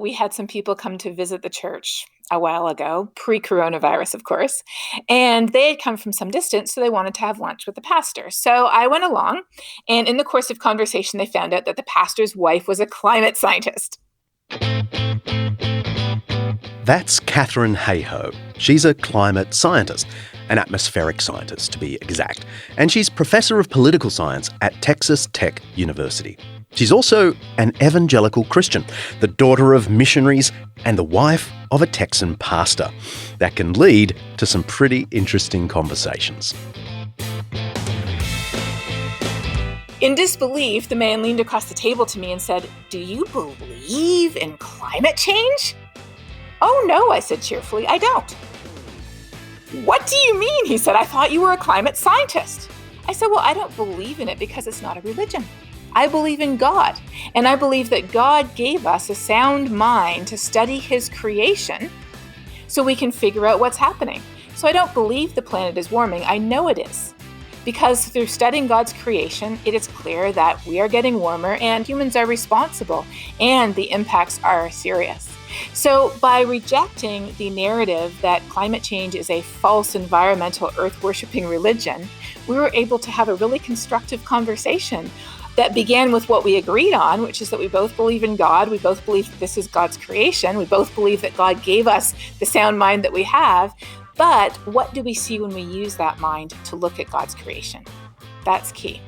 we had some people come to visit the church a while ago, pre-coronavirus, of course, and they had come from some distance, so they wanted to have lunch with the pastor. So I went along, and in the course of conversation, they found out that the pastor's wife was a climate scientist. That's Katharine Hayhoe. She's a climate scientist, an atmospheric scientist to be exact, and she's Professor of Political Science at Texas Tech University. She's also an evangelical Christian, the daughter of missionaries and the wife of a Texan pastor. That can lead to some pretty interesting conversations. In disbelief, the man leaned across the table to me and said, "Do you believe in climate change?" "Oh, no," I said cheerfully, "I don't." "What do you mean?" he said. "I thought you were a climate scientist." I said, "Well, I don't believe in it because it's not a religion. I believe in God, and I believe that God gave us a sound mind to study His creation so we can figure out what's happening. So I don't believe the planet is warming. I know it is. Because through studying God's creation, it is clear that we are getting warmer and humans are responsible and the impacts are serious. So by rejecting the narrative that climate change is a false environmental earth-worshipping religion, we were able to have a really constructive conversation that began with what we agreed on, which is that we both believe in God, we both believe that this is God's creation, we both believe that God gave us the sound mind that we have, but what do we see when we use that mind to look at God's creation? That's key.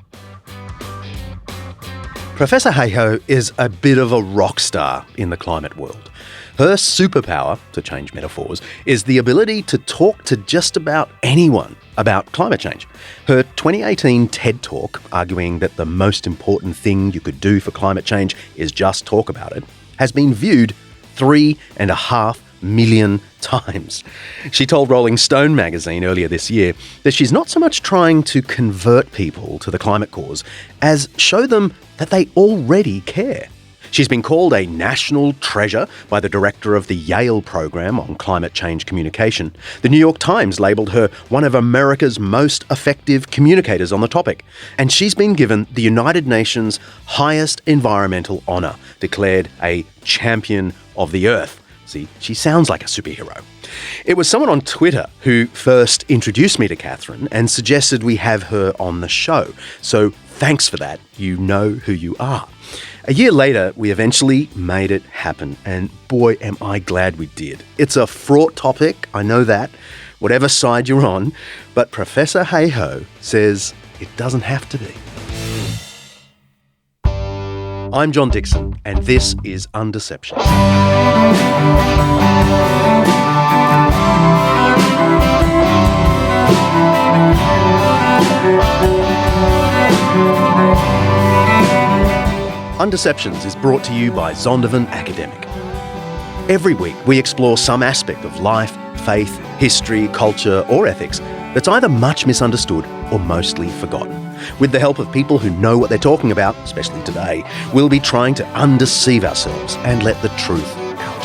Professor Hayhoe is a bit of a rock star in the climate world. Her superpower, to change metaphors, is the ability to talk to just about anyone about climate change. Her 2018 TED Talk, arguing that the most important thing you could do for climate change is just talk about it, has been viewed 3.5 million times. She told Rolling Stone magazine earlier this year that she's not so much trying to convert people to the climate cause as show them that they already care. She's been called a national treasure by the director of the Yale program on climate change communication. The New York Times labelled her one of America's most effective communicators on the topic. And she's been given the United Nations' highest environmental honour, declared a champion of the earth. See, she sounds like a superhero. It was someone on Twitter who first introduced me to Katharine and suggested we have her on the show. So thanks for that. You know who you are. A year later, we eventually made it happen, and boy, am I glad we did. It's a fraught topic, I know that, whatever side you're on, but Professor Hayhoe says it doesn't have to be. I'm John Dixon, and this is Undeception. Undeceptions is brought to you by Zondervan Academic. Every week we explore some aspect of life, faith, history, culture or ethics that's either much misunderstood or mostly forgotten. With the help of people who know what they're talking about, especially today, we'll be trying to undeceive ourselves and let the truth out.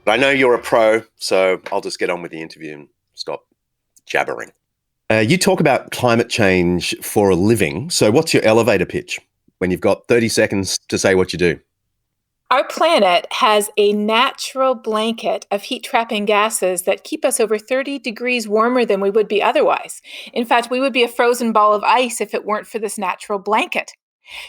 I know you're a pro, so I'll just get on with the interview and stop jabbering. You talk about climate change for a living. So what's your elevator pitch when you've got 30 seconds to say what you do? Our planet has a natural blanket of heat-trapping gases that keep us over 30 degrees warmer than we would be otherwise. In fact, we would be a frozen ball of ice if it weren't for this natural blanket.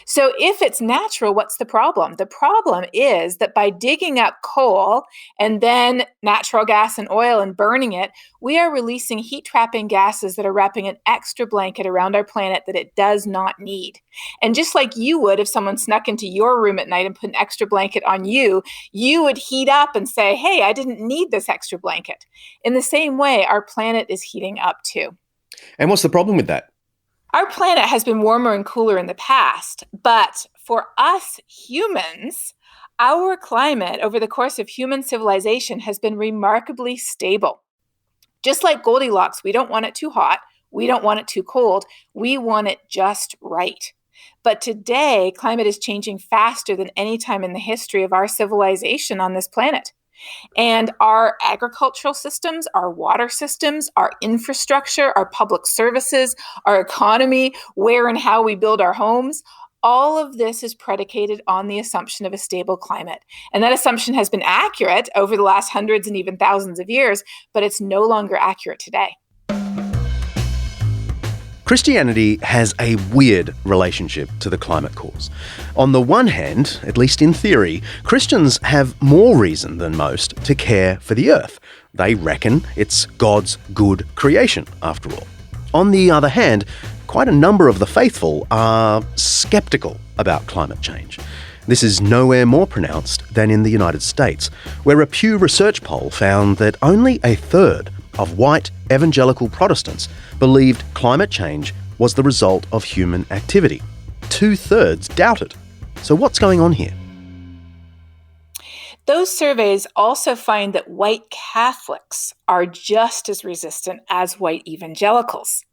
So if it's natural, what's the problem? The problem is that by digging up coal and then natural gas and oil and burning it, we are releasing heat-trapping gases that are wrapping an extra blanket around our planet that it does not need. And just like you would if someone snuck into your room at night and put an extra blanket on you, you would heat up and say, hey, I didn't need this extra blanket. In the same way, our planet is heating up too. And what's the problem with that? Our planet has been warmer and cooler in the past, but for us humans, our climate over the course of human civilization has been remarkably stable. Just like Goldilocks, we don't want it too hot, we don't want it too cold, we want it just right. But today, climate is changing faster than any time in the history of our civilization on this planet. And our agricultural systems, our water systems, our infrastructure, our public services, our economy, where and how we build our homes, all of this is predicated on the assumption of a stable climate. And that assumption has been accurate over the last hundreds and even thousands of years, but it's no longer accurate today. Christianity has a weird relationship to the climate cause. On the one hand, at least in theory, Christians have more reason than most to care for the earth. They reckon it's God's good creation, after all. On the other hand, quite a number of the faithful are sceptical about climate change. This is nowhere more pronounced than in the United States, where a Pew Research poll found that only a third of white evangelical Protestants believed climate change was the result of human activity. 2/3 doubted. So what's going on here? Those surveys also find that white Catholics are just as resistant as white evangelicals,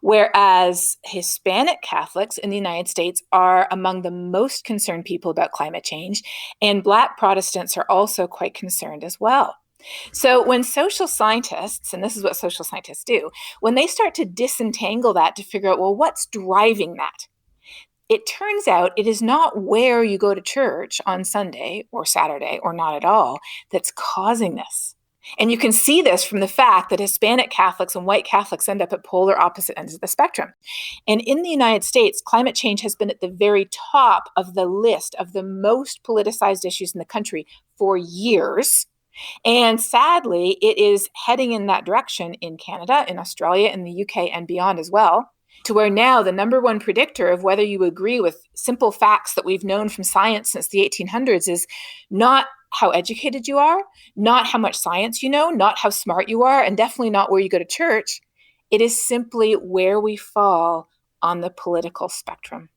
whereas Hispanic Catholics in the United States are among the most concerned people about climate change, and Black Protestants are also quite concerned as well. So when social scientists, and this is what social scientists do, when they start to disentangle that to figure out, well, what's driving that? It turns out it is not where you go to church on Sunday or Saturday or not at all that's causing this. And you can see this from the fact that Hispanic Catholics and white Catholics end up at polar opposite ends of the spectrum. And in the United States, climate change has been at the very top of the list of the most politicized issues in the country for years. And sadly, it is heading in that direction in Canada, in Australia, in the UK, and beyond as well, to where now the number one predictor of whether you agree with simple facts that we've known from science since the 1800s is not how educated you are, not how much science you know, not how smart you are, and definitely not where you go to church. It is simply where we fall on the political spectrum.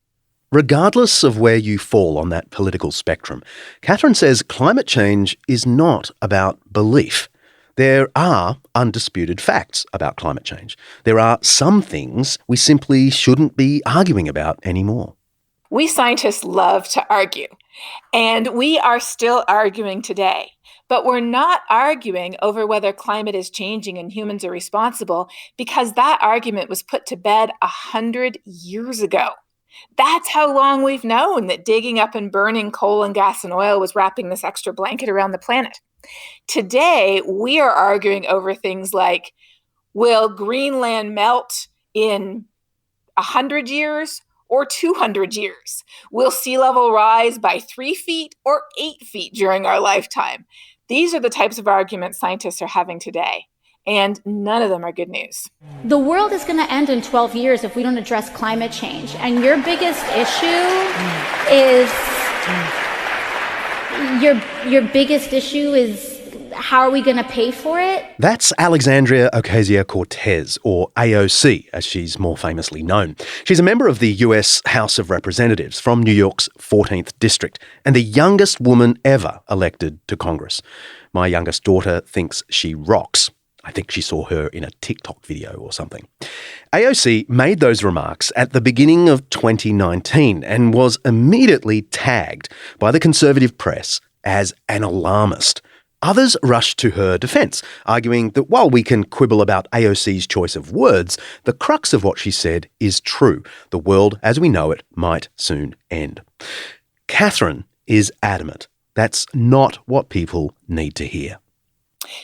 Regardless of where you fall on that political spectrum, Katharine says climate change is not about belief. There are undisputed facts about climate change. There are some things we simply shouldn't be arguing about anymore. We scientists love to argue, and we are still arguing today. But we're not arguing over whether climate is changing and humans are responsible, because that argument was put to bed 100 years ago. That's how long we've known that digging up and burning coal and gas and oil was wrapping this extra blanket around the planet. Today, we are arguing over things like, will Greenland melt in 100 years or 200 years? Will sea level rise by 3 feet or 8 feet during our lifetime? These are the types of arguments scientists are having today, and none of them are good news. The world is going to end in 12 years if we don't address climate change. And your biggest issue is how are we going to pay for it? That's Alexandria Ocasio-Cortez, or AOC, as she's more famously known. She's a member of the US House of Representatives from New York's 14th District and the youngest woman ever elected to Congress. My youngest daughter thinks she rocks. I think she saw her in a TikTok video or something. AOC made those remarks at the beginning of 2019 and was immediately tagged by the conservative press as an alarmist. Others rushed to her defence, arguing that while we can quibble about AOC's choice of words, the crux of what she said is true. The world as we know it might soon end. Katharine is adamant. That's not what people need to hear.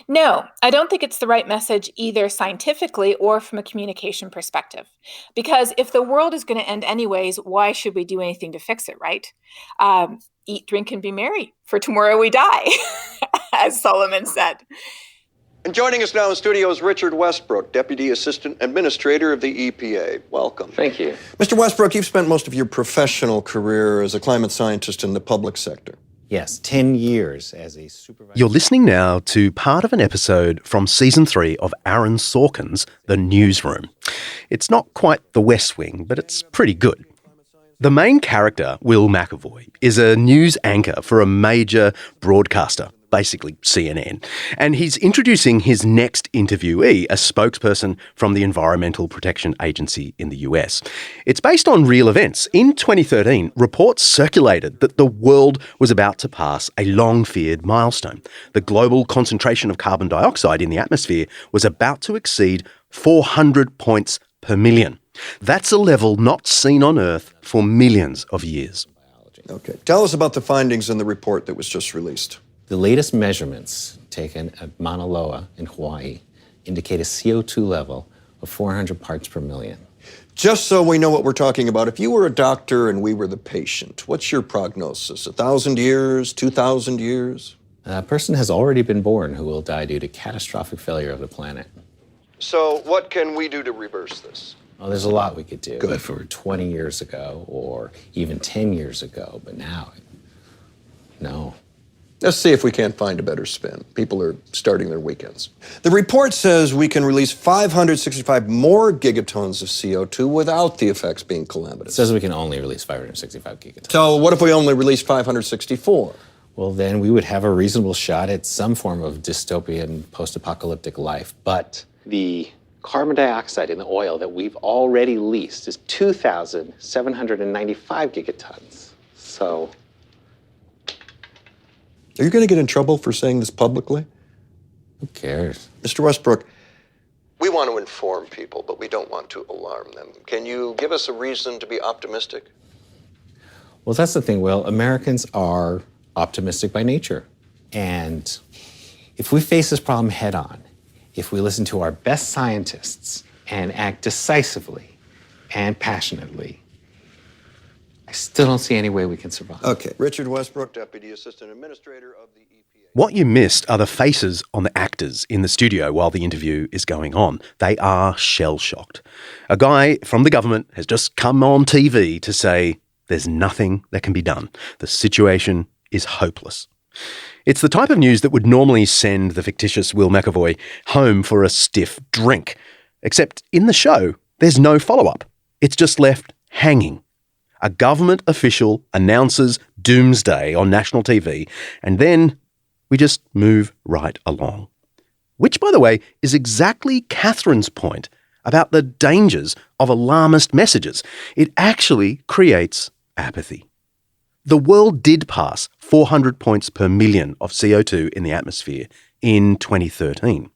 No, I don't think it's the right message either scientifically or from a communication perspective. Because if the world is going to end anyways, why should we do anything to fix it, right? Eat, drink, and be merry, for tomorrow we die, as Solomon said. And joining us now in studio is Richard Westbrook, Deputy Assistant Administrator of the EPA. Welcome. Thank you. Mr. Westbrook, you've spent most of your professional career as a climate scientist in the public sector. Yes, 10 years as a supervisor. You're listening now to part of an episode from Season 3 of Aaron Sorkin's The Newsroom. It's not quite The West Wing, but it's pretty good. The main character, Will McAvoy, is a news anchor for a major broadcaster, basically CNN. And he's introducing his next interviewee, a spokesperson from the Environmental Protection Agency in the US. It's based on real events. In 2013, reports circulated that the world was about to pass a long-feared milestone. The global concentration of carbon dioxide in the atmosphere was about to exceed 400 points per million. That's a level not seen on Earth for millions of years. Okay. Tell us about the findings in the report that was just released. The latest measurements taken at Mauna Loa in Hawaii indicate a CO2 level of 400 parts per million. Just so we know what we're talking about, if you were a doctor and we were the patient, what's your prognosis? 1,000 years, 2,000 years? A person has already been born who will die due to catastrophic failure of the planet. So what can we do to reverse this? Well, there's a lot we could do. Good. If it were 20 years ago or even 10 years ago, but now, no. Let's see if we can't find a better spin. People are starting their weekends. The report says we can release 565 more gigatons of CO2 without the effects being It calamitous. says we can only release 565 gigatons. So what if we only release 564? Well, then we would have a reasonable shot at some form of dystopian post-apocalyptic life. But the carbon dioxide in the oil that we've already leased is 2,795 gigatons. So Are you going to get in trouble for saying this publicly? who cares? Mr. Westbrook, we want to inform people, but we don't want to alarm them. Can you give us a reason to be optimistic? Well, that's the thing, Will. Americans are optimistic by nature. And if we face this problem head on, if we listen to our best scientists and act decisively and passionately, I still don't see any way we can survive. Okay. Richard Westbrook, Deputy Assistant Administrator of the EPA. What you missed are the faces on the actors in the studio while the interview is going on. They are shell-shocked. A guy from the government has just come on TV to say there's nothing that can be done. The situation is hopeless. It's the type of news that would normally send the fictitious Will McAvoy home for a stiff drink. Except in the show, there's no follow-up. It's just left hanging. A government official announces doomsday on national TV, and then we just move right along. Which, by the way, is exactly Katharine's point about the dangers of alarmist messages. It actually creates apathy. The world did pass 400 points per million of CO2 in the atmosphere in 2013.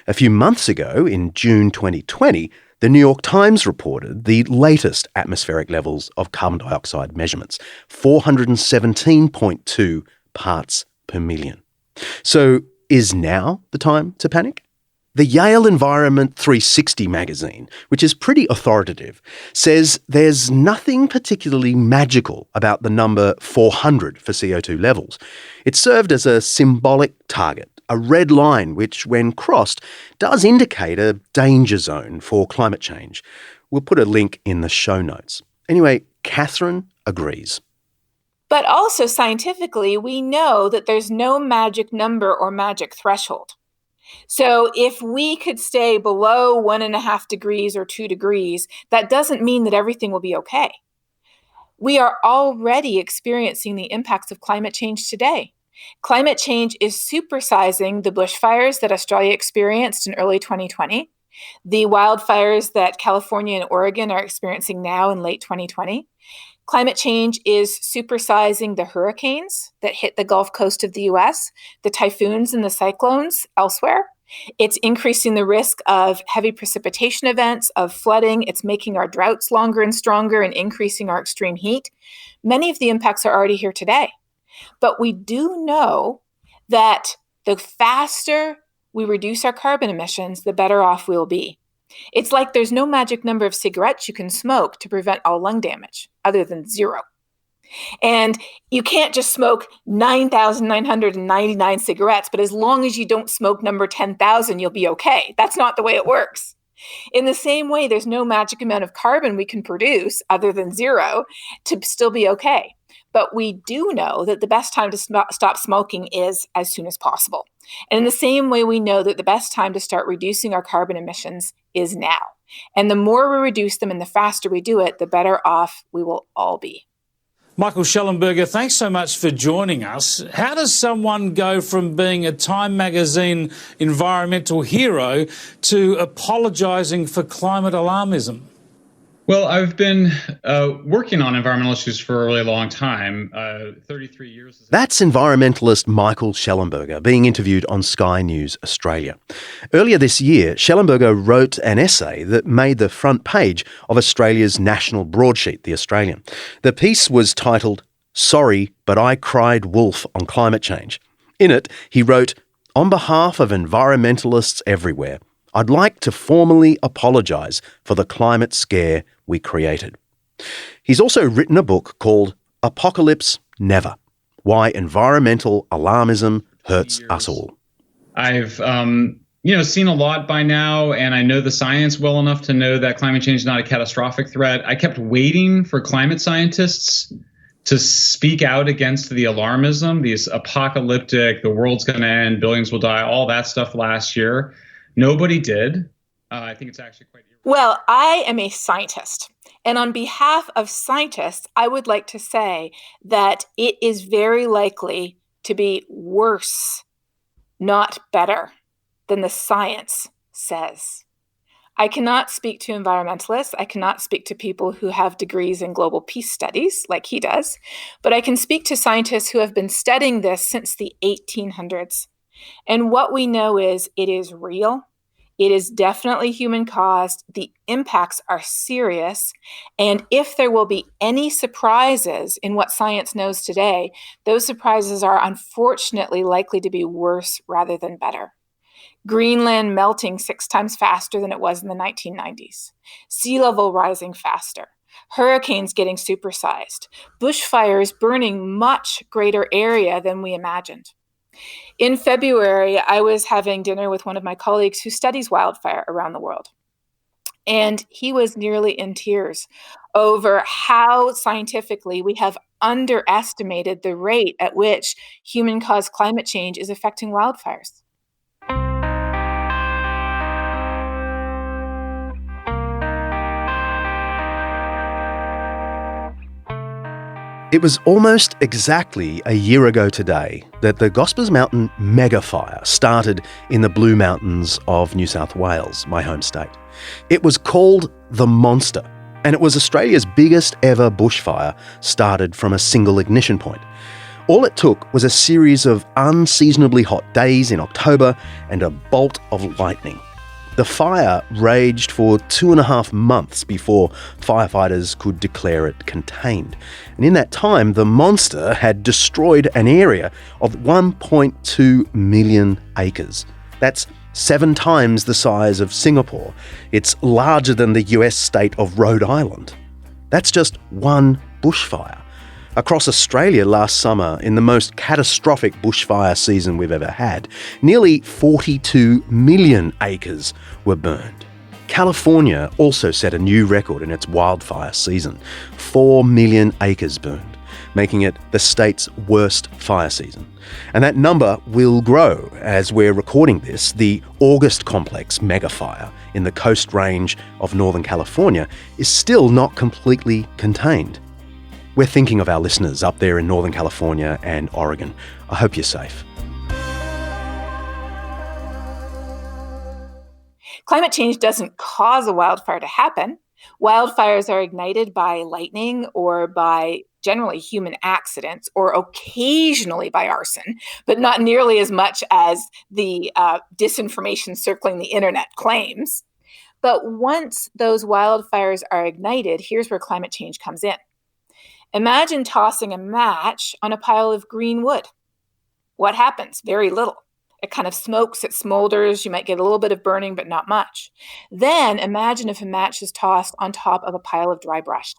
A few months ago, in June 2020, the New York Times reported the latest atmospheric levels of carbon dioxide measurements, 417.2 parts per million. So is now the time to panic? The Yale Environment 360 magazine, which is pretty authoritative, says there's nothing particularly magical about the number 400 for CO2 levels. It served as a symbolic target, a red line which, when crossed, does indicate a danger zone for climate change. We'll put a link in the show notes. Anyway, Katharine agrees. But also scientifically, we know that there's no magic number or magic threshold. So if we could stay below 1.5 degrees or 2 degrees, that doesn't mean that everything will be okay. We are already experiencing the impacts of climate change today. Climate change is supersizing the bushfires that Australia experienced in early 2020, the wildfires that California and Oregon are experiencing now in late 2020. Climate change is supersizing the hurricanes that hit the Gulf Coast of the US, the typhoons and the cyclones elsewhere. It's increasing the risk of heavy precipitation events, of flooding. It's making our droughts longer and stronger and increasing our extreme heat. Many of the impacts are already here today. But we do know that the faster we reduce our carbon emissions, the better off we'll be. It's like there's no magic number of cigarettes you can smoke to prevent all lung damage, other than 0. And you can't just smoke 9,999 cigarettes, but as long as you don't smoke number 10,000, you'll be okay. That's not the way it works. In the same way, there's no magic amount of carbon we can produce, other than 0, to still be okay. But we do know that the best time to stop smoking is as soon as possible. And in the same way, we know that the best time to start reducing our carbon emissions is now. And the more we reduce them and the faster we do it, the better off we will all be. Michael Schellenberger, thanks so much for joining us. How does someone go from being a Time magazine environmental hero to apologising for climate alarmism? Well, I've been working on environmental issues for a really long time, 33 years. That's environmentalist Michael Schellenberger being interviewed on Sky News Australia. Earlier this year, Schellenberger wrote an essay that made the front page of Australia's national broadsheet, The Australian. The piece was titled, "Sorry, but I cried wolf on climate change." In it, he wrote, "On behalf of environmentalists everywhere, I'd like to formally apologise for the climate scare we created." He's also written a book called Apocalypse Never: Why Environmental Alarmism Hurts Us All. I've seen a lot by now, and I know the science well enough to know that climate change is not a catastrophic threat. I kept waiting for climate scientists to speak out against the alarmism, these apocalyptic, the world's going to end, billions will die, all that stuff last year. Nobody did. I think it's actually quite... Well, I am a scientist. And on behalf of scientists, I would like to say that it is very likely to be worse, not better, than the science says. I cannot speak to environmentalists. I cannot speak to people who have degrees in global peace studies like he does. But I can speak to scientists who have been studying this since the 1800s. And what we know is it is real. It is definitely human caused. The impacts are serious. And if there will be any surprises in what science knows today, those surprises are unfortunately likely to be worse rather than better. Greenland melting 6 times faster than it was in the 1990s. Sea level rising faster. Hurricanes getting supersized. Bushfires burning much greater area than we imagined. In February, I was having dinner with one of my colleagues who studies wildfire around the world. And he was nearly in tears over how scientifically we have underestimated the rate at which human-caused climate change is affecting wildfires. It was almost exactly a year ago today that the Gospers Mountain mega fire started in the Blue Mountains of New South Wales, my home state. It was called the Monster, and it was Australia's biggest ever bushfire started from a single ignition point. All it took was a series of unseasonably hot days in October and a bolt of lightning. The fire raged for 2.5 months before firefighters could declare it contained. And in that time, the monster had destroyed an area of 1.2 million acres. That's 7 times the size of Singapore. It's larger than the US state of Rhode Island. That's just one bushfire. Across Australia last summer, in the most catastrophic bushfire season we've ever had, nearly 42 million acres were burned. California also set a new record in its wildfire season, 4 million acres burned, making it the state's worst fire season. And that number will grow as we're recording this. The August Complex megafire in the Coast Range of Northern California is still not completely contained. We're thinking of our listeners up there in Northern California and Oregon. I hope you're safe. Climate change doesn't cause a wildfire to happen. Wildfires are ignited by lightning or by generally human accidents or occasionally by arson, but not nearly as much as the disinformation circling the internet claims. But once those wildfires are ignited, here's where climate change comes in. Imagine tossing a match on a pile of green wood. What happens? Very little. It kind of smokes, it smolders, you might get a little bit of burning, but not much. Then imagine if a match is tossed on top of a pile of dry brush.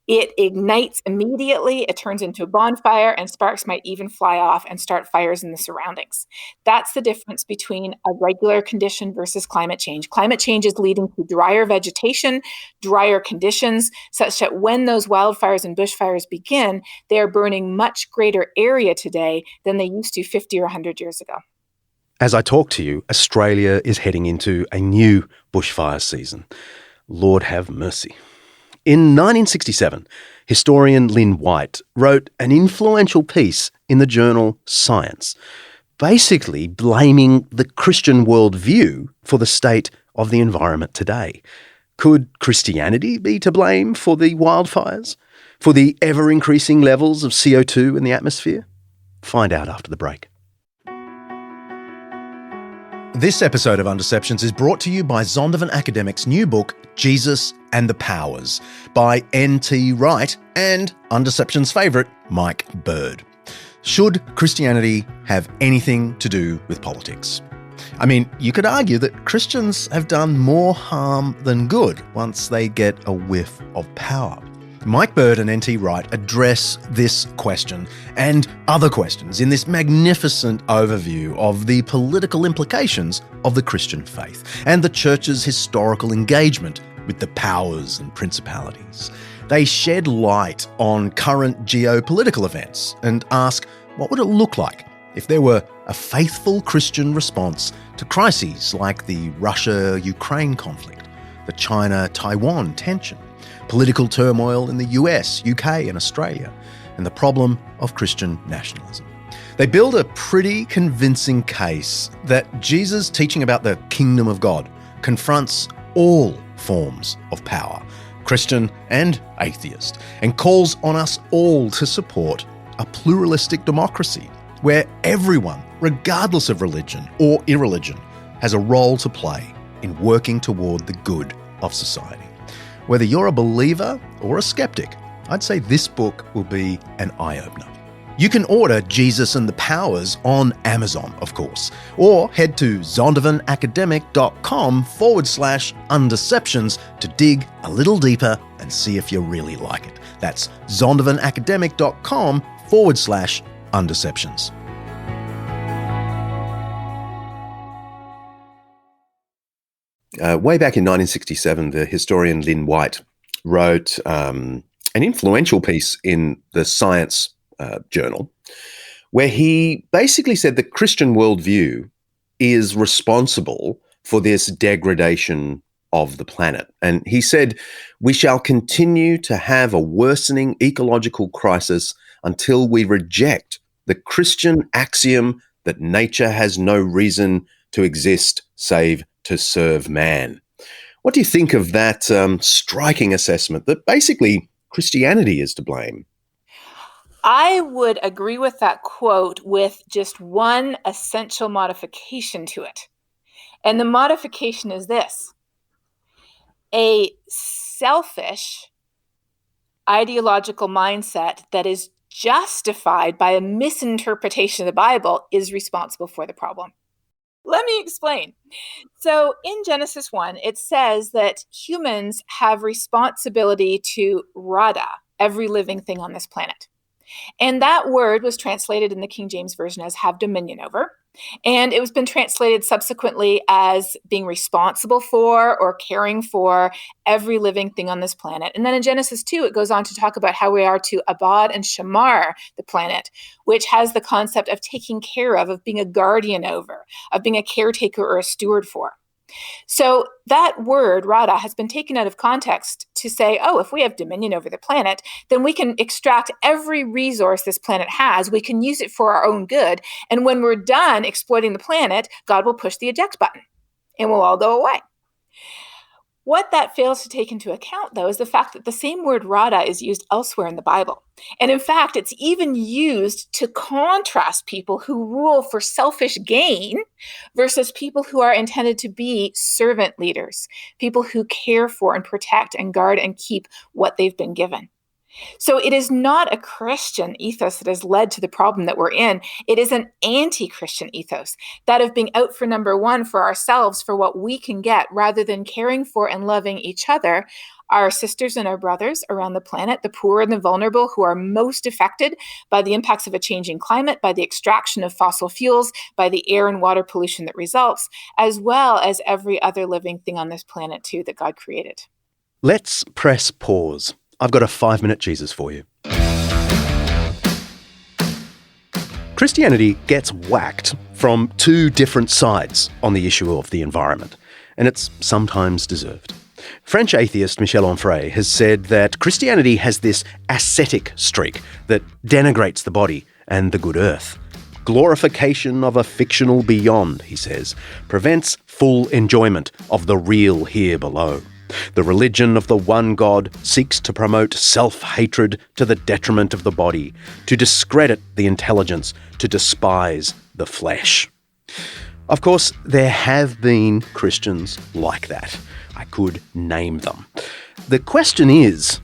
It ignites immediately, it turns into a bonfire, and sparks might even fly off and start fires in the surroundings. That's the difference between a regular condition versus climate change. Climate change is leading to drier vegetation, drier conditions, such that when those wildfires and bushfires begin, they are burning much greater area today than they used to 50 or 100 years ago. As I talk to you, Australia is heading into a new bushfire season. Lord have mercy. In 1967, historian Lynn White wrote an influential piece in the journal Science, basically blaming the Christian worldview for the state of the environment today. Could Christianity be to blame for the wildfires? For the ever-increasing levels of CO2 in the atmosphere? Find out after the break. This episode of Undeceptions is brought to you by Zondervan Academic's new book, Jesus and the Powers, by N.T. Wright and Undeceptions' favourite, Mike Bird. Should Christianity have anything to do with politics? I mean, you could argue that Christians have done more harm than good once they get a whiff of power. Mike Bird and N.T. Wright address this question and other questions in this magnificent overview of the political implications of the Christian faith and the Church's historical engagement with the powers and principalities. They shed light on current geopolitical events and ask, what would it look like if there were a faithful Christian response to crises like the Russia-Ukraine conflict, the China-Taiwan tension, political turmoil in the US, UK and Australia, and the problem of Christian nationalism. They build a pretty convincing case that Jesus' teaching about the kingdom of God confronts all forms of power, Christian and atheist, and calls on us all to support a pluralistic democracy where everyone, regardless of religion or irreligion, has a role to play in working toward the good of society. Whether you're a believer or a skeptic, I'd say this book will be an eye-opener. You can order Jesus and the Powers on Amazon, of course, or head to zondervanacademic.com/undeceptions to dig a little deeper and see if you really like it. That's zondervanacademic.com/undeceptions. Way back in 1967, the historian Lynn White wrote an influential piece in the Science journal where he basically said the Christian worldview is responsible for this degradation of the planet. And he said, we shall continue to have a worsening ecological crisis until we reject the Christian axiom that nature has no reason to exist save to serve man. What do you think of that striking assessment that basically Christianity is to blame? I would agree with that quote with just one essential modification to it. And the modification is this: a selfish ideological mindset that is justified by a misinterpretation of the Bible is responsible for the problem. Let me explain. So in Genesis 1, it says that humans have responsibility to rada, every living thing on this planet. And that word was translated in the King James Version as have dominion over. And it was been translated subsequently as being responsible for or caring for every living thing on this planet. And then in Genesis 2, it goes on to talk about how we are to abad and shamar the planet, which has the concept of taking care of being a guardian over, of being a caretaker or a steward for. So that word, rada, has been taken out of context to say, oh, if we have dominion over the planet, then we can extract every resource this planet has. We can use it for our own good. And when we're done exploiting the planet, God will push the eject button and we'll all go away. What that fails to take into account, though, is the fact that the same word rada is used elsewhere in the Bible. And in fact, it's even used to contrast people who rule for selfish gain versus people who are intended to be servant leaders, people who care for and protect and guard and keep what they've been given. So it is not a Christian ethos that has led to the problem that we're in. It is an anti-Christian ethos, that of being out for number one for ourselves, for what we can get, rather than caring for and loving each other, our sisters and our brothers around the planet, the poor and the vulnerable who are most affected by the impacts of a changing climate, by the extraction of fossil fuels, by the air and water pollution that results, as well as every other living thing on this planet too that God created. Let's press pause. I've got a 5-minute Jesus for you. Christianity gets whacked from two different sides on the issue of the environment, and it's sometimes deserved. French atheist Michel Onfray has said that Christianity has this ascetic streak that denigrates the body and the good earth. Glorification of a fictional beyond, he says, prevents full enjoyment of the real here below. The religion of the one God seeks to promote self-hatred to the detriment of the body, to discredit the intelligence, to despise the flesh. Of course, there have been Christians like that. I could name them. The question is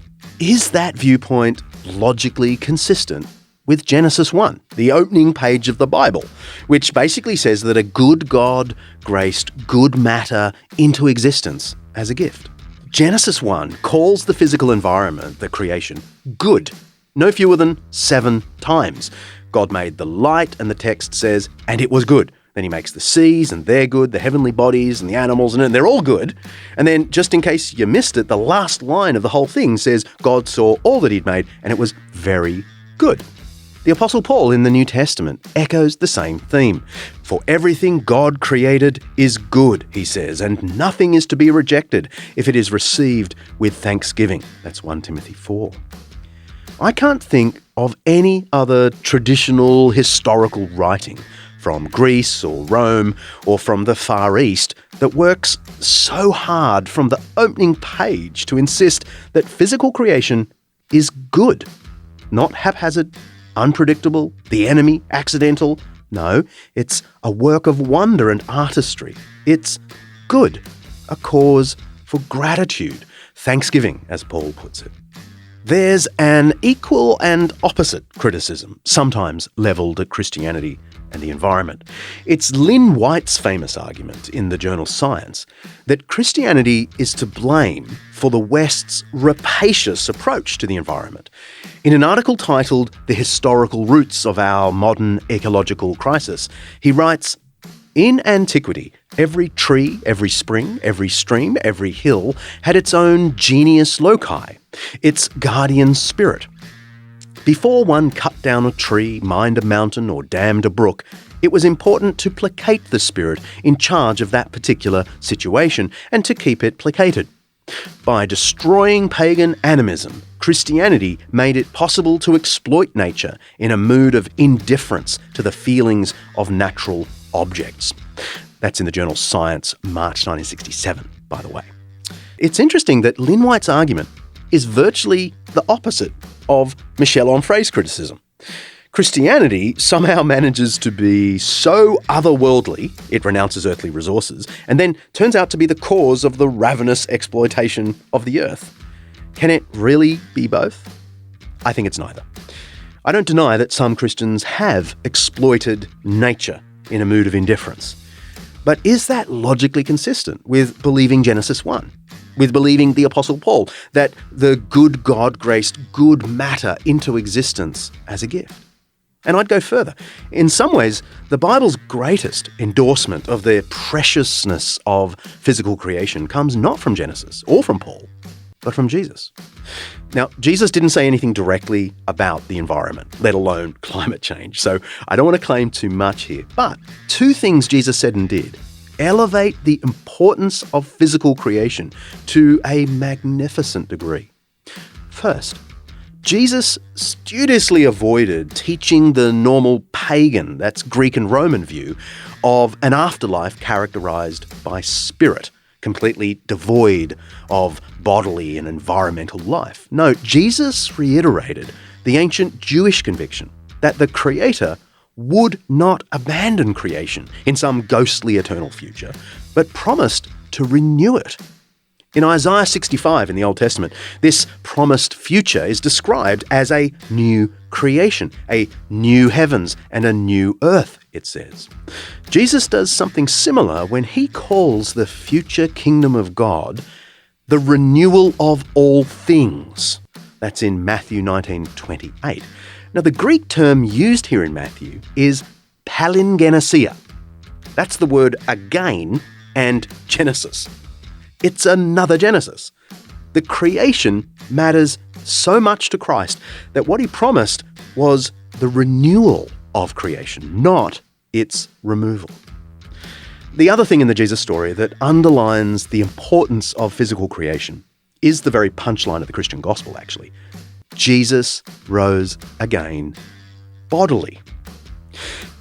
that viewpoint logically consistent with Genesis 1, the opening page of the Bible, which basically says that a good God graced good matter into existence as a gift? Genesis 1 calls the physical environment, the creation, good, no fewer than 7 times. God made the light, and the text says, and it was good. Then he makes the seas, and they're good, the heavenly bodies and the animals, and they're all good. And then, just in case you missed it, the last line of the whole thing says, God saw all that he'd made, and it was very good. The Apostle Paul in the New Testament echoes the same theme. For everything God created is good, he says, and nothing is to be rejected if it is received with thanksgiving. That's 1 Timothy 4. I can't think of any other traditional historical writing from Greece or Rome or from the Far East that works so hard from the opening page to insist that physical creation is good, not haphazard, unpredictable, the enemy, accidental. No, it's a work of wonder and artistry. It's good, a cause for gratitude, thanksgiving, as Paul puts it. There's an equal and opposite criticism, sometimes levelled at Christianity and the environment. It's Lynn White's famous argument in the journal Science that Christianity is to blame for the West's rapacious approach to the environment. In an article titled The Historical Roots of Our Modern Ecological Crisis, he writes, in antiquity, every tree, every spring, every stream, every hill had its own genius loci, its guardian spirit. Before one cut down a tree, mined a mountain, or dammed a brook, it was important to placate the spirit in charge of that particular situation and to keep it placated. By destroying pagan animism, Christianity made it possible to exploit nature in a mood of indifference to the feelings of natural objects. That's in the journal Science, March 1967, by the way. It's interesting that Lynn White's argument is virtually the opposite of Michel Onfray's criticism. Christianity somehow manages to be so otherworldly, it renounces earthly resources, and then turns out to be the cause of the ravenous exploitation of the earth. Can it really be both? I think it's neither. I don't deny that some Christians have exploited nature in a mood of indifference. But is that logically consistent with believing Genesis 1? With believing the Apostle Paul, that the good God graced good matter into existence as a gift? And I'd go further. In some ways, the Bible's greatest endorsement of the preciousness of physical creation comes not from Genesis or from Paul, but from Jesus. Now, Jesus didn't say anything directly about the environment, let alone climate change, so I don't want to claim too much here. But 2 things Jesus said and did elevate the importance of physical creation to a magnificent degree. First, Jesus studiously avoided teaching the normal pagan, that's Greek and Roman view, of an afterlife characterized by spirit, completely devoid of bodily and environmental life. No, Jesus reiterated the ancient Jewish conviction that the Creator would not abandon creation in some ghostly eternal future, but promised to renew it. In Isaiah 65 in the Old Testament, this promised future is described as a new creation, a new heavens and a new earth, it says. Jesus does something similar when he calls the future kingdom of God the renewal of all things. That's in Matthew 19:28. Now, the Greek term used here in Matthew is palingenesia. That's the word again and Genesis. It's another Genesis. The creation matters so much to Christ that what he promised was the renewal of creation, not its removal. The other thing in the Jesus story that underlines the importance of physical creation is the very punchline of the Christian gospel, actually. Jesus rose again bodily.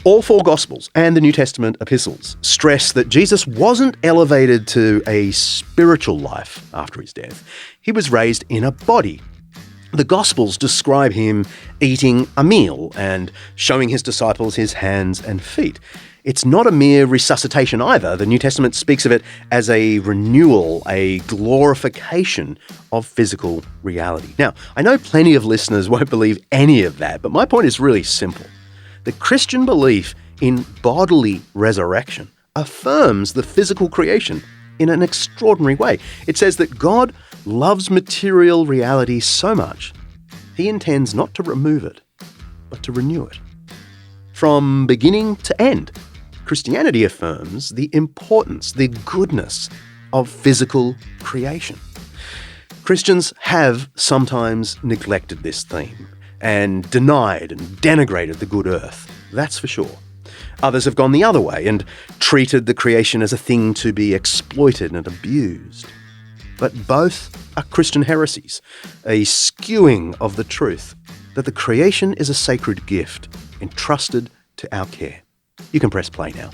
All four Gospels and the New Testament epistles stress that Jesus wasn't elevated to a spiritual life after his death. He was raised in a body. The Gospels describe him eating a meal and showing his disciples his hands and feet. It's not a mere resuscitation either. The New Testament speaks of it as a renewal, a glorification of physical reality. Now, I know plenty of listeners won't believe any of that, but my point is really simple. The Christian belief in bodily resurrection affirms the physical creation in an extraordinary way. It says that God loves material reality so much, he intends not to remove it, but to renew it. From beginning to end, Christianity affirms the importance, the goodness of physical creation. Christians have sometimes neglected this theme and denied and denigrated the good earth, that's for sure. Others have gone the other way and treated the creation as a thing to be exploited and abused. But both are Christian heresies, a skewing of the truth that the creation is a sacred gift entrusted to our care. You can press play now.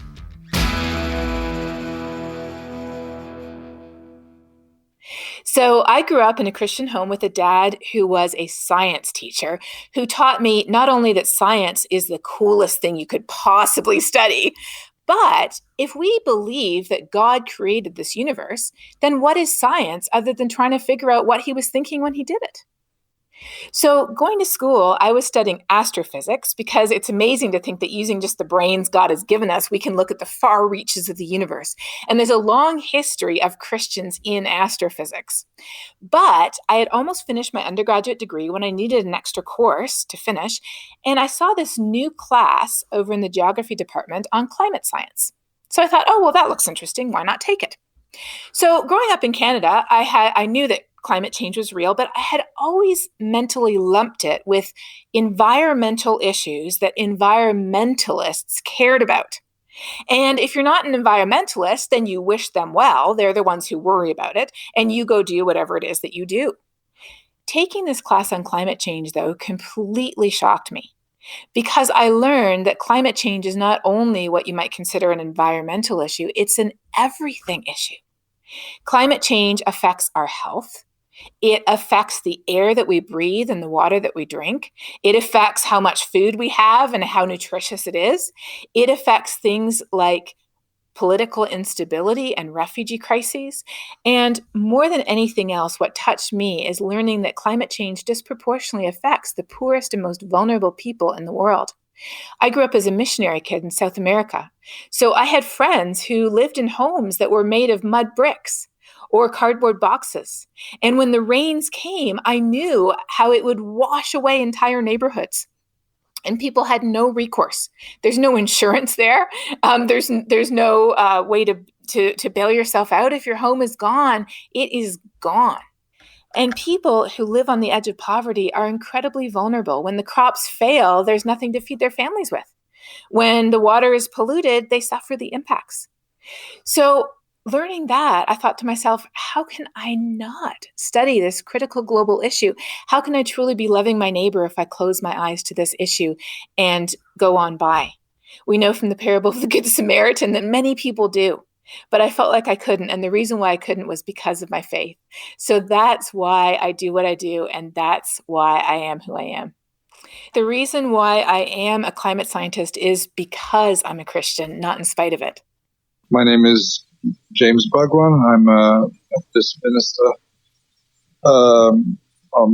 So I grew up in a Christian home with a dad who was a science teacher who taught me not only that science is the coolest thing you could possibly study, but if we believe that God created this universe, then what is science other than trying to figure out what he was thinking when he did it? So going to school, I was studying astrophysics because it's amazing to think that using just the brains God has given us, we can look at the far reaches of the universe. And there's a long history of Christians in astrophysics. But I had almost finished my undergraduate degree when I needed an extra course to finish. And I saw this new class over in the geography department on climate science. So I thought, oh, well, that looks interesting. Why not take it? So growing up in Canada, I knew that climate change was real, but I had always mentally lumped it with environmental issues that environmentalists cared about. And if you're not an environmentalist, then you wish them well. They're the ones who worry about it, and you go do whatever it is that you do. Taking this class on climate change, though, completely shocked me because I learned that climate change is not only what you might consider an environmental issue, it's an everything issue. Climate change affects our health. It affects the air that we breathe and the water that we drink. It affects how much food we have and how nutritious it is. It affects things like political instability and refugee crises. And more than anything else, what touched me is learning that climate change disproportionately affects the poorest and most vulnerable people in the world. I grew up as a missionary kid in South America. So I had friends who lived in homes that were made of mud bricks or cardboard boxes. And when the rains came, I knew how it would wash away entire neighborhoods. And people had no recourse. There's no insurance there. There's no way to bail yourself out. If your home is gone, it is gone. And people who live on the edge of poverty are incredibly vulnerable. When the crops fail, there's nothing to feed their families with. When the water is polluted, they suffer the impacts. So learning that, I thought to myself, how can I not study this critical global issue? How can I truly be loving my neighbor if I close my eyes to this issue and go on by? We know from the parable of the Good Samaritan that many people do. But I felt like I couldn't. And the reason why I couldn't was because of my faith. So that's why I do what I do. And that's why I am who I am. The reason why I am a climate scientist is because I'm a Christian, not in spite of it. My name is James Bhagwan. I'm a Methodist minister,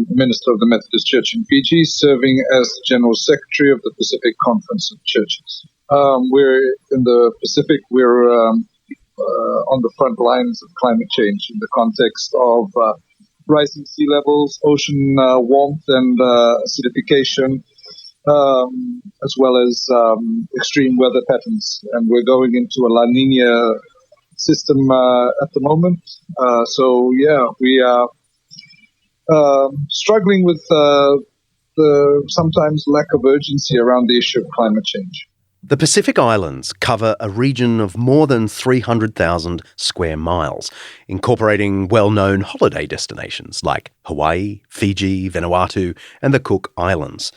minister of the Methodist Church in Fiji, serving as the General Secretary of the Pacific Conference of Churches. We're in the Pacific. We're on the front lines of climate change in the context of rising sea levels, ocean warmth and acidification, as well as extreme weather patterns. And we're going into a La Nina system at the moment. We are struggling with the sometimes lack of urgency around the issue of climate change. The Pacific Islands cover a region of more than 300,000 square miles, incorporating well-known holiday destinations like Hawaii, Fiji, Vanuatu, and the Cook Islands.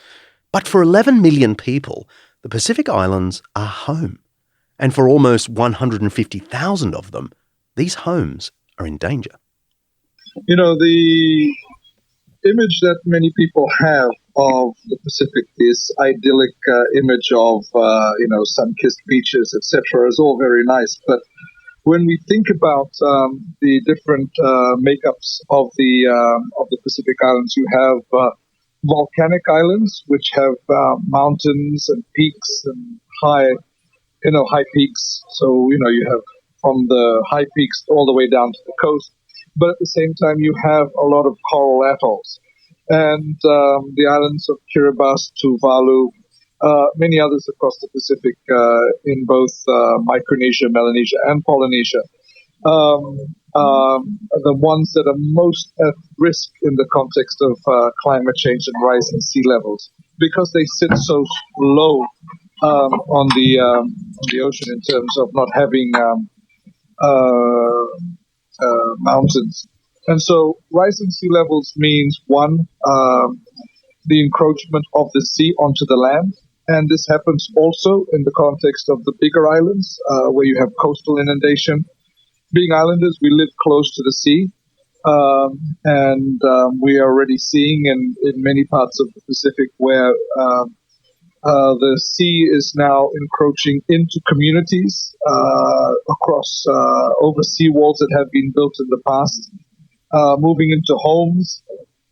But for 11 million people, the Pacific Islands are home. And for almost 150,000 of them, these homes are in danger. You know, the image that many people have of the Pacific, this idyllic image of, sun-kissed beaches, etc., is all very nice. But when we think about the different makeups of the Pacific Islands, you have volcanic islands, which have mountains and peaks and high peaks. So, you have from the high peaks all the way down to the coast. But at the same time, you have a lot of coral atolls. And the islands of Kiribati, Tuvalu, many others across the Pacific in both Micronesia, Melanesia, and Polynesia. The ones that are most at risk in the context of climate change and rising sea levels, because they sit so low on the ocean in terms of not having mountains. And so rising sea levels means, one, the encroachment of the sea onto the land. And this happens also in the context of the bigger islands, where you have coastal inundation. Being islanders, we live close to the sea. And we are already seeing in many parts of the Pacific where the sea is now encroaching into communities across over sea walls that have been built in the past, moving into homes.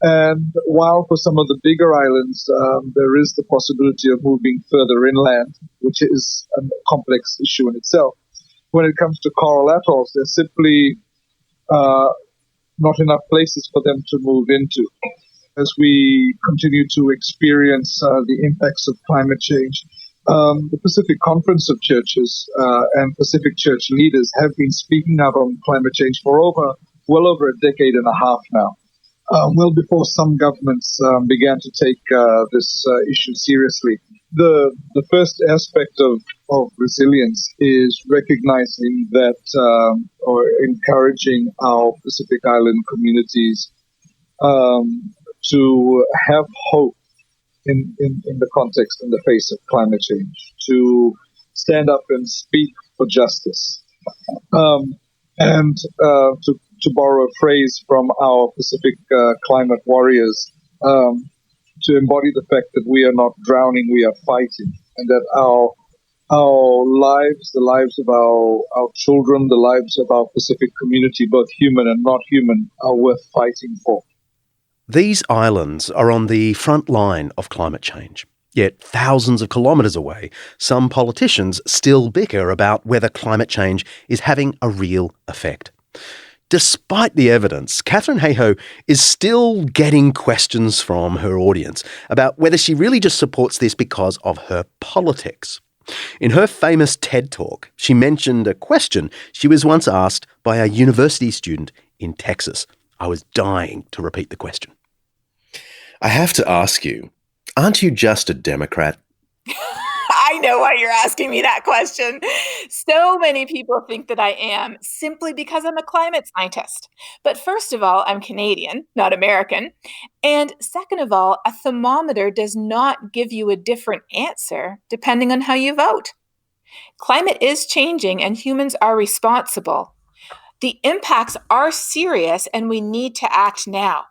And while for some of the bigger islands, there is the possibility of moving further inland, which is a complex issue in itself. When it comes to coral atolls, there's simply not enough places for them to move into. As we continue to experience the impacts of climate change, the Pacific Conference of Churches and Pacific Church leaders have been speaking out on climate change for well over a decade and a half now. Well before some governments began to take this issue seriously. The first aspect of resilience is recognizing that or encouraging our Pacific Island communities to have hope in the context, in the face of climate change, to stand up and speak for justice. And to borrow a phrase from our Pacific climate warriors, to embody the fact that we are not drowning, we are fighting, and that our lives, the lives of our children, the lives of our Pacific community, both human and not human, are worth fighting for. These islands are on the front line of climate change. Yet thousands of kilometres away, some politicians still bicker about whether climate change is having a real effect. Despite the evidence, Katharine is still getting questions from her audience about whether she really just supports this because of her politics. In her famous TED Talk, she mentioned a question she was once asked by a university student in Texas. I was dying to repeat the question. I have to ask you, aren't you just a Democrat? I know why you're asking me that question. So many people think that I am simply because I'm a climate scientist. But first of all, I'm Canadian, not American. And second of all, a thermometer does not give you a different answer depending on how you vote. Climate is changing and humans are responsible. The impacts are serious and we need to act now.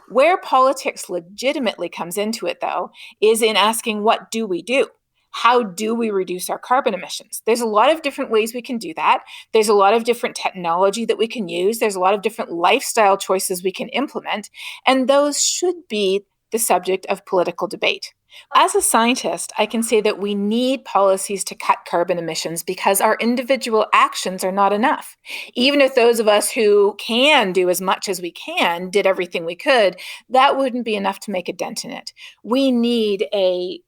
Where politics legitimately comes into it, though, is in asking, what do we do? How do we reduce our carbon emissions? There's a lot of different ways we can do that. There's a lot of different technology that we can use. There's a lot of different lifestyle choices we can implement, and those should be the subject of political debate. As a scientist, I can say that we need policies to cut carbon emissions because our individual actions are not enough. Even if those of us who can do as much as we can did everything we could, that wouldn't be enough to make a dent in it. We need a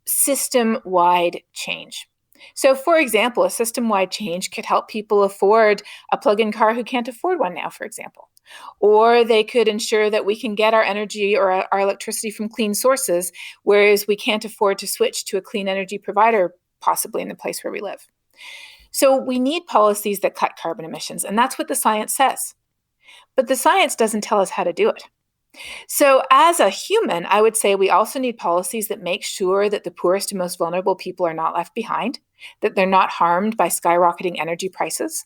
system-wide change. So, for example, a system-wide change could help people afford a plug-in car who can't afford one now, for example. Or they could ensure that we can get our energy or our electricity from clean sources, whereas we can't afford to switch to a clean energy provider possibly in the place where we live. So we need policies that cut carbon emissions, and that's what the science says. But the science doesn't tell us how to do it. So as a human, I would say we also need policies that make sure that the poorest and most vulnerable people are not left behind, that they're not harmed by skyrocketing energy prices.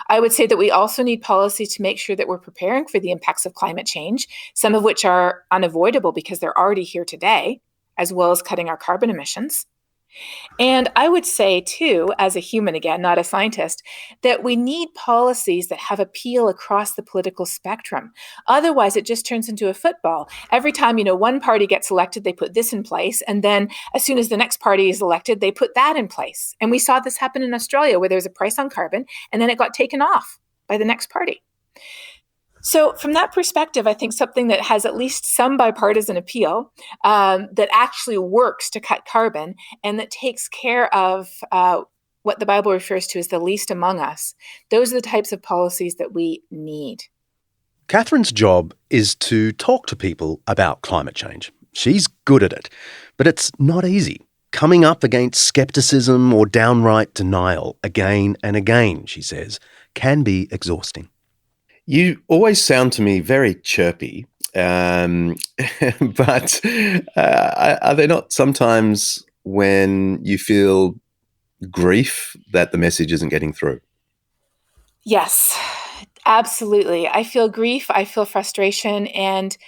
I would say that we also need policies to make sure that we're preparing for the impacts of climate change, some of which are unavoidable because they're already here today, as well as cutting our carbon emissions. And I would say, too, as a human, again, not a scientist, that we need policies that have appeal across the political spectrum. Otherwise, it just turns into a football. Every time, one party gets elected, they put this in place. And then as soon as the next party is elected, they put that in place. And we saw this happen in Australia, where there was a price on carbon, and then it got taken off by the next party. So from that perspective, I think something that has at least some bipartisan appeal, that actually works to cut carbon and that takes care of what the Bible refers to as the least among us, those are the types of policies that we need. Katharine's job is to talk to people about climate change. She's good at it, but it's not easy. Coming up against skepticism or downright denial again and again, she says, can be exhausting. You always sound to me very chirpy, but are there not sometimes when you feel grief that the message isn't getting through? Yes, absolutely. I feel grief, I feel frustration, and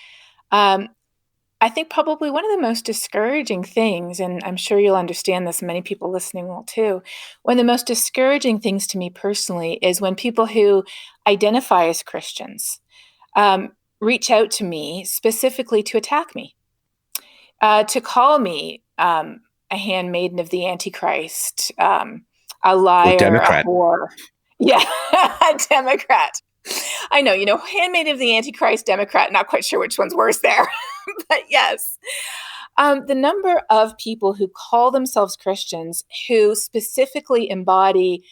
I think probably one of the most discouraging things, and I'm sure you'll understand this, many people listening will too, one of the most discouraging things to me personally is when people who identify as Christians reach out to me specifically to attack me, to call me a handmaiden of the Antichrist, a liar, Democrat. a whore. Yeah, a Democrat. I know, handmaiden of the Antichrist, Democrat, not quite sure which one's worse there. But yes, the number of people who call themselves Christians who specifically embody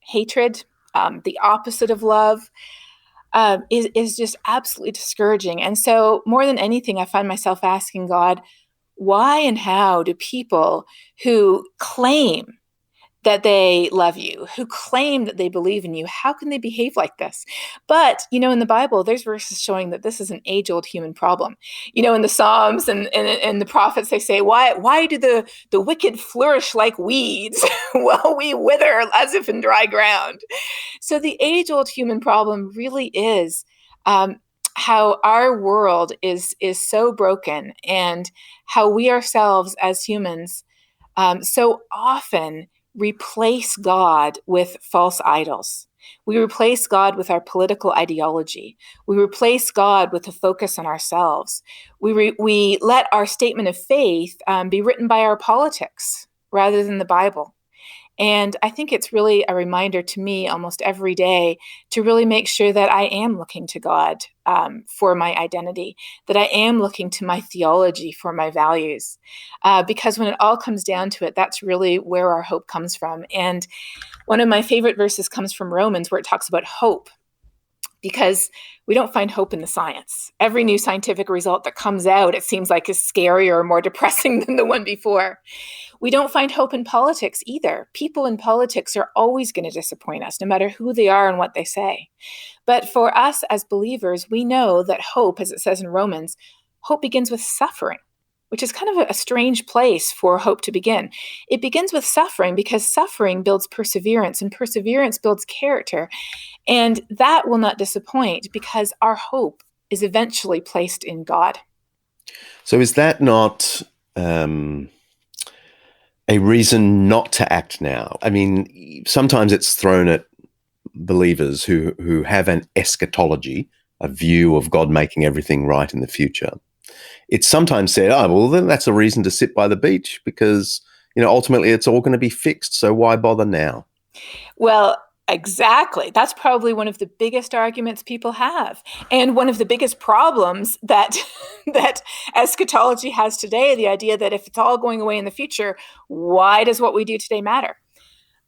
hatred, the opposite of love, is just absolutely discouraging. And so more than anything, I find myself asking God, why and how do people who claim that they love you, who claim that they believe in you, how can they behave like this? But, in the Bible, there's verses showing that this is an age-old human problem. In the Psalms and the prophets, they say, why do the wicked flourish like weeds while we wither as if in dry ground? So the age-old human problem really is how our world is so broken, and how we ourselves as humans so often replace God with false idols. We replace God with our political ideology. We replace God with a focus on ourselves. We let our statement of faith be written by our politics rather than the Bible. And I think it's really a reminder to me almost every day to really make sure that I am looking to God for my identity, that I am looking to my theology for my values. Because when it all comes down to it, that's really where our hope comes from. And one of my favorite verses comes from Romans, where it talks about hope, because we don't find hope in the science. Every new scientific result that comes out, it seems like is scarier or more depressing than the one before. We don't find hope in politics either. People in politics are always going to disappoint us, no matter who they are and what they say. But for us as believers, we know that hope, as it says in Romans, hope begins with suffering, which is kind of a strange place for hope to begin. It begins with suffering because suffering builds perseverance, and perseverance builds character. And that will not disappoint because our hope is eventually placed in God. So is that not a reason not to act now? I mean, sometimes it's thrown at believers who have an eschatology, a view of God making everything right in the future. It's sometimes said, well, then that's a reason to sit by the beach because, ultimately it's all going to be fixed. So why bother now? Well, exactly. That's probably one of the biggest arguments people have. And one of the biggest problems that eschatology has today, the idea that if it's all going away in the future, why does what we do today matter?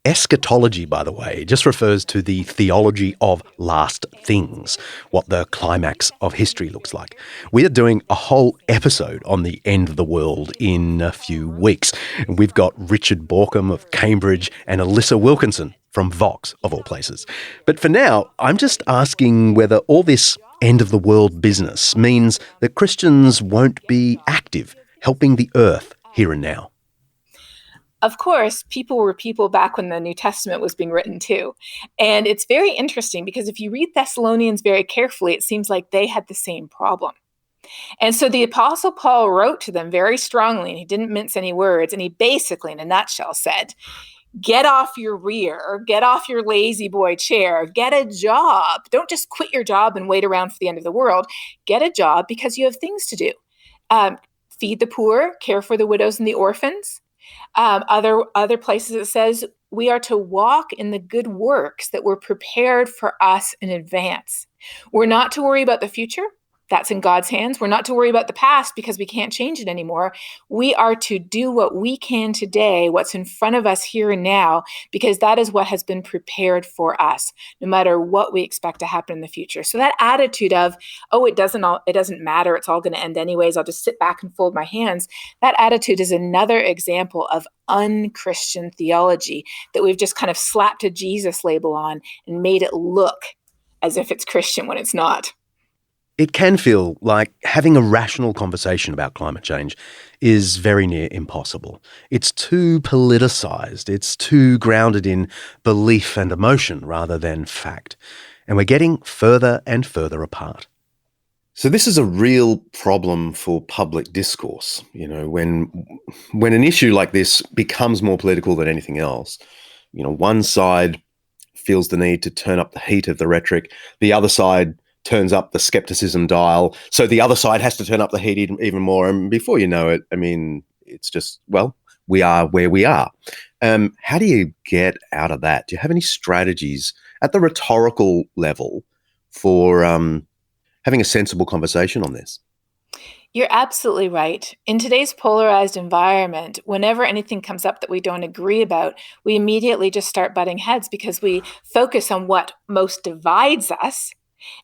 Eschatology, by the way, just refers to the theology of last things, what the climax of history looks like. We are doing a whole episode on the end of the world in a few weeks. We've got Richard Borkham of Cambridge and Alyssa Wilkinson from Vox, of all places. But for now, I'm just asking whether all this end of the world business means that Christians won't be active, helping the earth here and now. Of course, people were people back when the New Testament was being written too. And it's very interesting because if you read Thessalonians very carefully, it seems like they had the same problem. And so the Apostle Paul wrote to them very strongly, and he didn't mince any words. And he basically, in a nutshell, said, get off your rear, get off your lazy boy chair, get a job. Don't just quit your job and wait around for the end of the world. Get a job because you have things to do. Feed the poor, care for the widows and the orphans. Other places it says we are to walk in the good works that were prepared for us in advance. We're not to worry about the future. That's in God's hands. We're not to worry about the past because we can't change it anymore. We are to do what we can today, what's in front of us here and now, because that is what has been prepared for us, no matter what we expect to happen in the future. So that attitude of, it doesn't matter, it's all going to end anyways, I'll just sit back and fold my hands. That attitude is another example of unchristian theology that we've just kind of slapped a Jesus label on and made it look as if it's Christian when it's not. It can feel like having a rational conversation about climate change is very near impossible. It's too politicized. It's too grounded in belief and emotion rather than fact. And we're getting further and further apart. So this is a real problem for public discourse. You know, when an issue like this becomes more political than anything else, you know, one side feels the need to turn up the heat of the rhetoric. The other side turns up the skepticism dial. So the other side has to turn up the heat even more. And before you know it, I mean, it's just, we are where we are. How do you get out of that? Do you have any strategies at the rhetorical level for having a sensible conversation on this? You're absolutely right. In today's polarized environment, whenever anything comes up that we don't agree about, we immediately just start butting heads because we focus on what most divides us.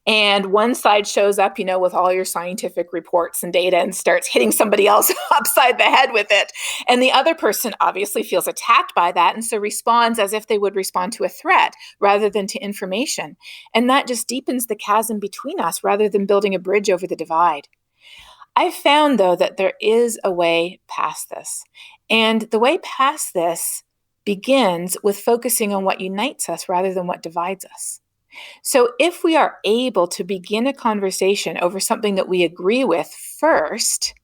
And one side shows up, with all your scientific reports and data and starts hitting somebody else upside the head with it. And the other person obviously feels attacked by that and so responds as if they would respond to a threat rather than to information. And that just deepens the chasm between us rather than building a bridge over the divide. I've found, though, that there is a way past this. And the way past this begins with focusing on what unites us rather than what divides us. So if we are able to begin a conversation over something that we agree with first,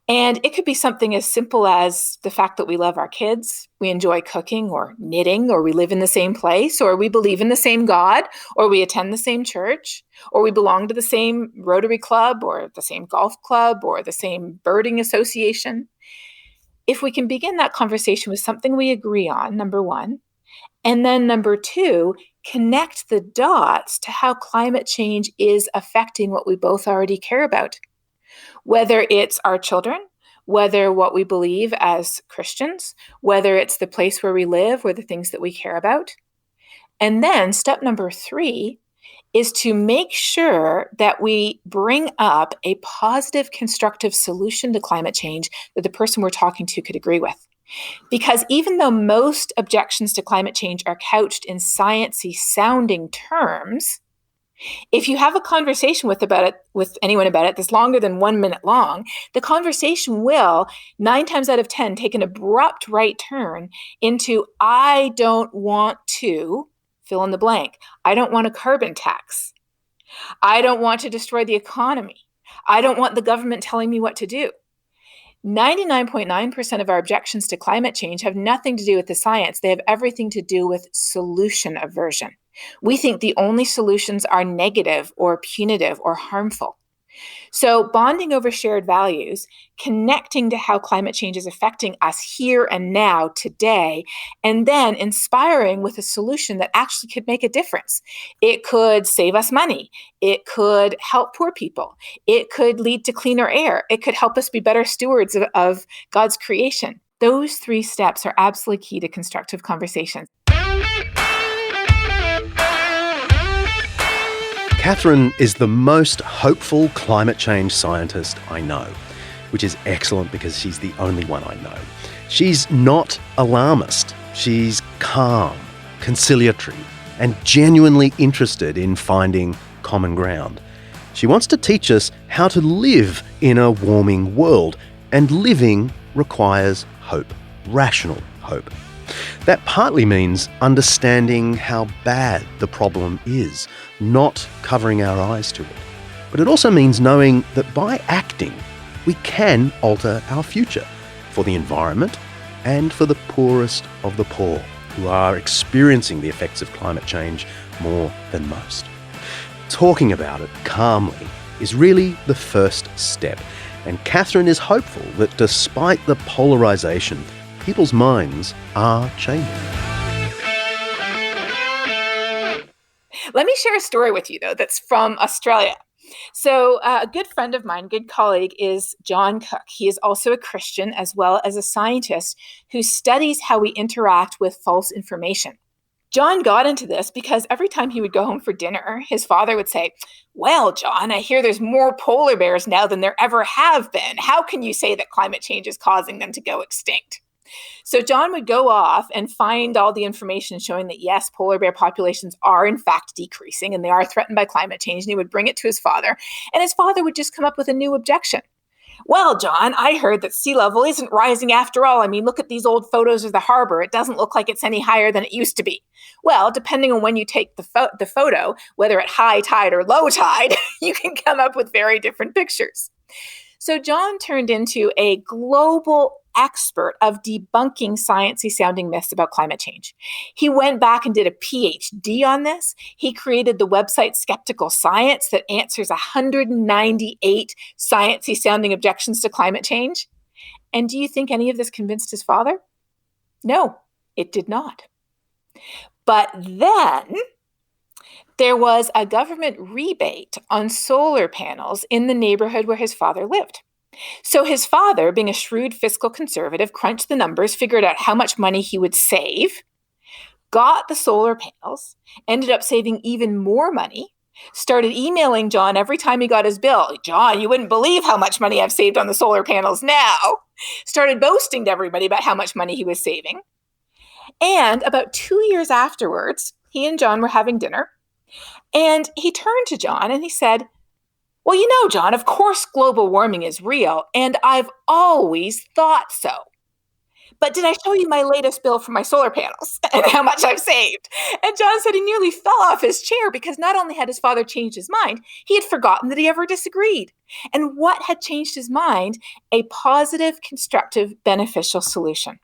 and it could be something as simple as the fact that we love our kids, we enjoy cooking or knitting, or we live in the same place, or we believe in the same God, or we attend the same church, or we belong to the same Rotary Club, or the same golf club, or the same birding association. If we can begin that conversation with something we agree on, number one, and then number two, connect the dots to how climate change is affecting what we both already care about. Whether it's our children, whether what we believe as Christians, whether it's the place where we live or the things that we care about. And then step number three is to make sure that we bring up a positive, constructive solution to climate change that the person we're talking to could agree with. Because even though most objections to climate change are couched in sciencey sounding terms, if you have a conversation with anyone about it that's longer than 1 minute long, the conversation will, 9 times out of 10, take an abrupt right turn into, I don't want to fill in the blank. I don't want a carbon tax. I don't want to destroy the economy. I don't want the government telling me what to do. 99.9% of our objections to climate change have nothing to do with the science. They have everything to do with solution aversion. We think the only solutions are negative or punitive or harmful. So bonding over shared values, connecting to how climate change is affecting us here and now, today, and then inspiring with a solution that actually could make a difference. It could save us money. It could help poor people. It could lead to cleaner air. It could help us be better stewards of God's creation. Those 3 steps are absolutely key to constructive conversations. Katharine is the most hopeful climate change scientist I know, which is excellent because she's the only one I know. She's not alarmist. She's calm, conciliatory, and genuinely interested in finding common ground. She wants to teach us how to live in a warming world, and living requires hope, rational hope. That partly means understanding how bad the problem is, not covering our eyes to it. But it also means knowing that by acting, we can alter our future for the environment and for the poorest of the poor, who are experiencing the effects of climate change more than most. Talking about it calmly is really the first step, and Katharine is hopeful that despite the polarisation, people's minds are changing. Let me share a story with you, though, that's from Australia. So a good friend of mine, good colleague, is John Cook. He is also a Christian as well as a scientist who studies how we interact with false information. John got into this because every time he would go home for dinner, his father would say, "Well, John, I hear there's more polar bears now than there ever have been. How can you say that climate change is causing them to go extinct?" So John would go off and find all the information showing that, yes, polar bear populations are in fact decreasing and they are threatened by climate change. And he would bring it to his father, and his father would just come up with a new objection. "Well, John, I heard that sea level isn't rising after all. I mean, look at these old photos of the harbor. It doesn't look like it's any higher than it used to be." Well, depending on when you take the photo, whether at high tide or low tide, you can come up with very different pictures. So John turned into a global expert of debunking sciencey sounding myths about climate change. He went back and did a PhD on this. He created the website Skeptical Science that answers 198 sciencey sounding objections to climate change. And do you think any of this convinced his father? No, it did not. But then there was a government rebate on solar panels in the neighborhood where his father lived. So his father, being a shrewd fiscal conservative, crunched the numbers, figured out how much money he would save, got the solar panels, ended up saving even more money, started emailing John every time he got his bill. "John, you wouldn't believe how much money I've saved on the solar panels now." Started boasting to everybody about how much money he was saving. And about 2 years afterwards, he and John were having dinner, and he turned to John and he said, "Well, you know, John, of course global warming is real, and I've always thought so. But did I show you my latest bill for my solar panels and how much I've saved?" And John said he nearly fell off his chair because not only had his father changed his mind, he had forgotten that he ever disagreed. And what had changed his mind? A positive, constructive, beneficial solution.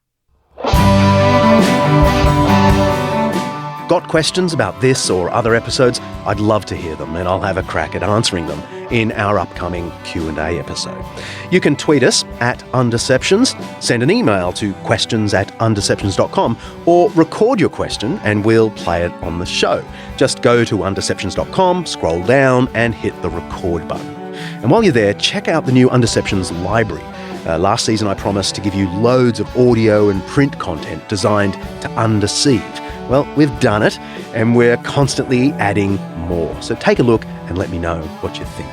Got questions about this or other episodes? I'd love to hear them, and I'll have a crack at answering them in our upcoming Q&A episode. You can tweet us at Undeceptions, send an email to questions@undeceptions.com, or record your question and we'll play it on the show. Just go to undeceptions.com, scroll down and hit the record button. And while you're there, check out the new Undeceptions library. Last season I promised to give you loads of audio and print content designed to undeceive. Well, we've done it, and we're constantly adding more. So take a look and let me know what you think.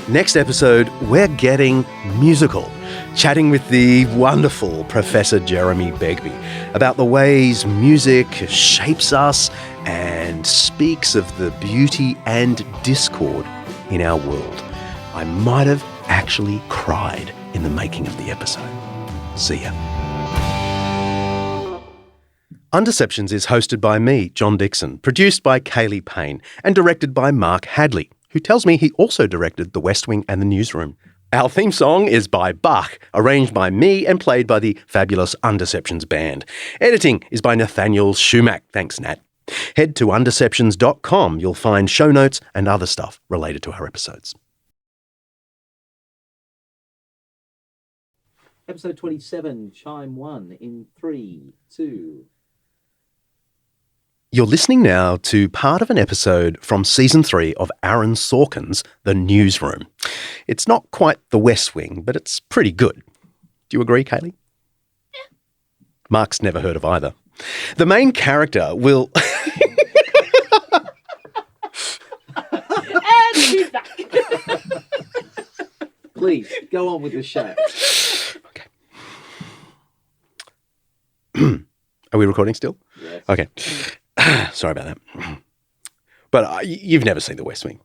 Next episode, we're getting musical, chatting with the wonderful Professor Jeremy Begbie about the ways music shapes us and speaks of the beauty and discord in our world. I might have actually cried in the making of the episode. See ya. Undeceptions is hosted by me, John Dixon, produced by Kaylee Payne, and directed by Mark Hadley, who tells me he also directed The West Wing and The Newsroom. Our theme song is by Bach, arranged by me and played by the fabulous Undeceptions band. Editing is by Nathaniel Schumack. Thanks, Nat. Head to undeceptions.com. You'll find show notes and other stuff related to our episodes. Episode 27, Chime 1, in 3, 2... You're listening now to part of an episode from Season 3 of Aaron Sorkin's The Newsroom. It's not quite The West Wing, but it's pretty good. Do you agree, Kaylee? Yeah. Mark's never heard of either. The main character will... And she's back. Please, go on with the show. Are we recording still? Yes. Okay. Sorry about that. But you've never seen The West Wing.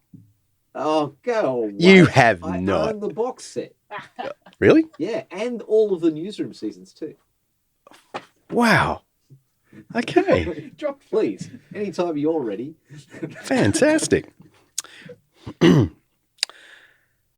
Oh, go away. You have I not. own the box set. Really? Yeah, and all of the newsroom seasons too. Wow. Okay. Drop, please. Anytime you're ready. Fantastic.